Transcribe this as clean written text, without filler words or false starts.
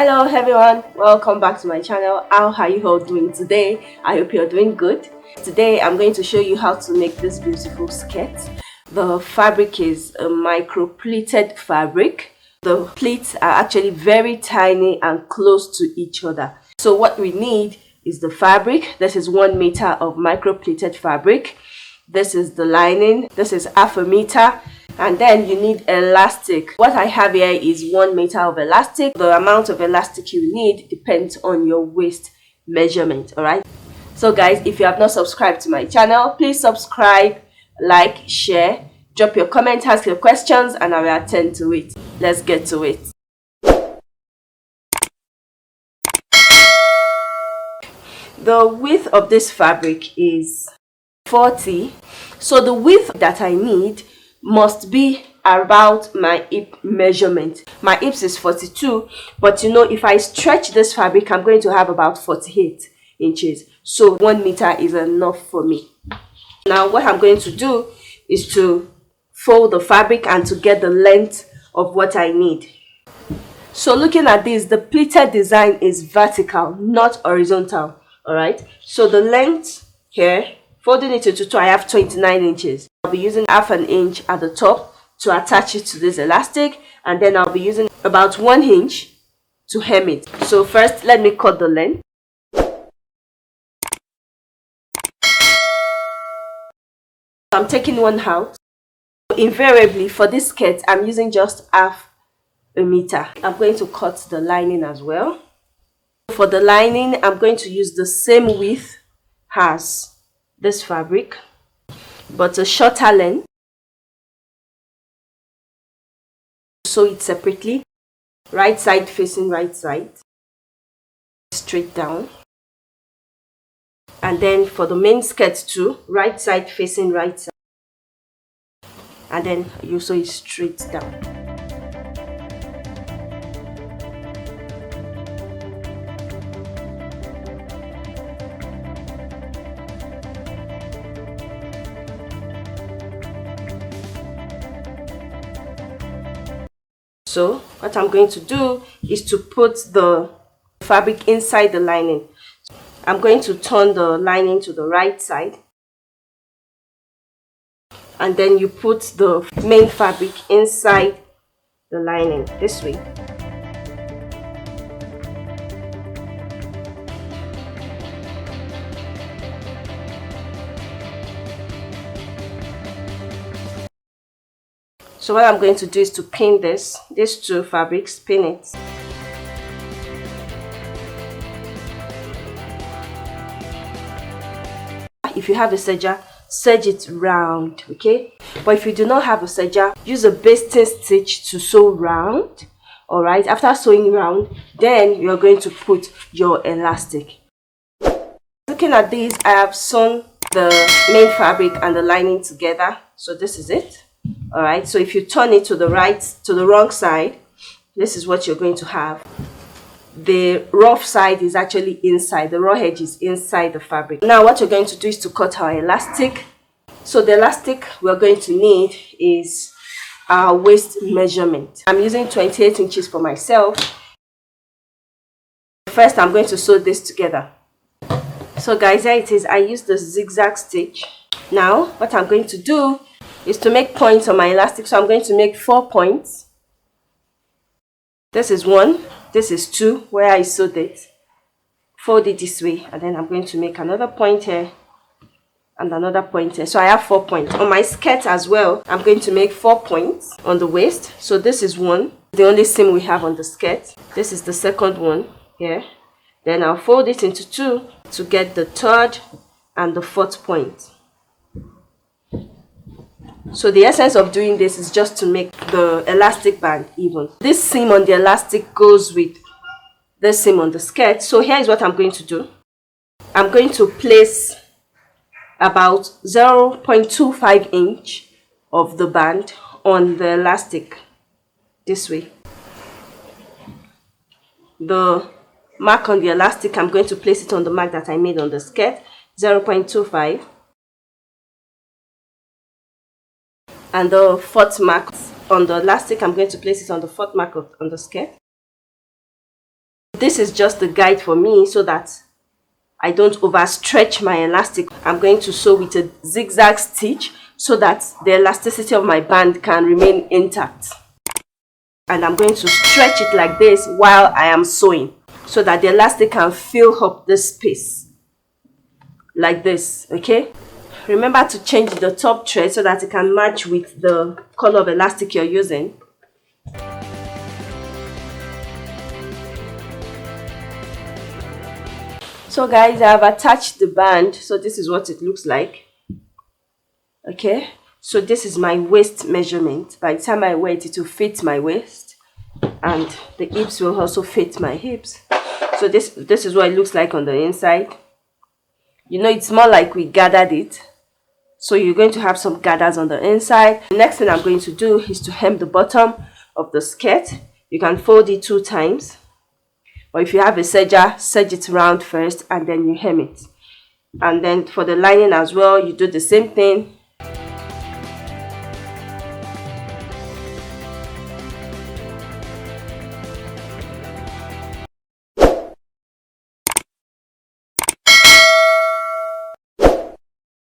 Hello everyone, welcome back to my channel. How are you all doing today? I hope you're doing good. Today I'm going to show you how to make this beautiful skirt. The fabric is a micro-pleated fabric. The pleats are actually very tiny and close to each other. So what we need is the fabric. This is 1 meter of micro-pleated fabric. This is the lining. This is half a meter. And then you need elastic. What I have here is 1 meter of elastic. The amount of elastic you need depends on your waist measurement. Alright, so guys, if you have not subscribed to my channel, please subscribe, like, share, drop your comments, ask your questions, and I will attend to it. Let's get to it. The width of this fabric is 40, so the width that I need must be about my hip measurement. My hips is 42, but you know, if I stretch this fabric, I'm going to have about 48 inches. So 1 meter is enough for me. Now what I'm going to do is to fold the fabric and to get the length of what I need. So looking at this, the pleated design is vertical, not horizontal. Alright, so the length here, folding it into 2, I have 29 inches. I'll be using half an inch at the top to attach it to this elastic, and then I'll be using about 1 inch to hem it. So first, let me cut the length. I'm taking one out. Invariably for this skirt, I'm using just half a meter. I'm going to cut the lining as well. For the lining, I'm going to use the same width as this fabric, but a shorter length. Sew it separately, right side facing right side, straight down. And then for the main skirt too, right side facing right side, and then you sew it straight down. So what I'm going to do is to put the fabric inside the lining. I'm going to turn the lining to the right side, and then you put the main fabric inside the lining this way. So what I'm going to do is to pin these 2 fabrics, pin it. If you have a serger, serge it round, okay? But if you do not have a serger, use a basting stitch to sew round. Alright, after sewing round, then you're going to put your elastic. Looking at this, I have sewn the main fabric and the lining together. So this is it. Alright, so if you turn it to the wrong side, this is what you're going to have. The rough side is actually inside, the raw edge is inside the fabric. Now what you're going to do is to cut our elastic. So the elastic we're going to need is our waist measurement. I'm using 28 inches for myself. First I'm going to sew this together. So guys, here it is. I used the zigzag stitch. Now what I'm going to do is to make points on my elastic. So I'm going to make 4 points. This is 1, this is 2 where I sewed it. Fold it this way, and then I'm going to make another point here and another point here. So I have 4 points. On my skirt as well, I'm going to make 4 points on the waist. So this is 1, the only seam we have on the skirt. This is the second one here. Then I'll fold it into 2 to get the 3rd and the 4th point. So the essence of doing this is just to make the elastic band even. This seam on the elastic goes with this seam on the skirt. So here is what I'm going to do. I'm going to place about 0.25 inch of the band on the elastic this way. The mark on the elastic, I'm going to place it on the mark that I made on the skirt, 0.25. And the 4th mark on the elastic, I'm going to place it on the 4th mark on the skirt. This is just the guide for me so that I don't overstretch my elastic. I'm going to sew with a zigzag stitch so that the elasticity of my band can remain intact. And I'm going to stretch it like this while I am sewing so that the elastic can fill up the space like this, okay? Remember to change the top thread so that it can match with the color of elastic you're using. So guys, I have attached the band, so this is what it looks like. Okay, so this is my waist measurement. By the time I wear it, it will fit my waist, and the hips will also fit my hips. So this is what it looks like on the inside. You know, it's more like we gathered it, so you're going to have some gathers on the inside. The next thing I'm going to do is to hem the bottom of the skirt. You can fold it 2 times. Or if you have a serger, serge it round first and then you hem it. And then for the lining as well, you do the same thing.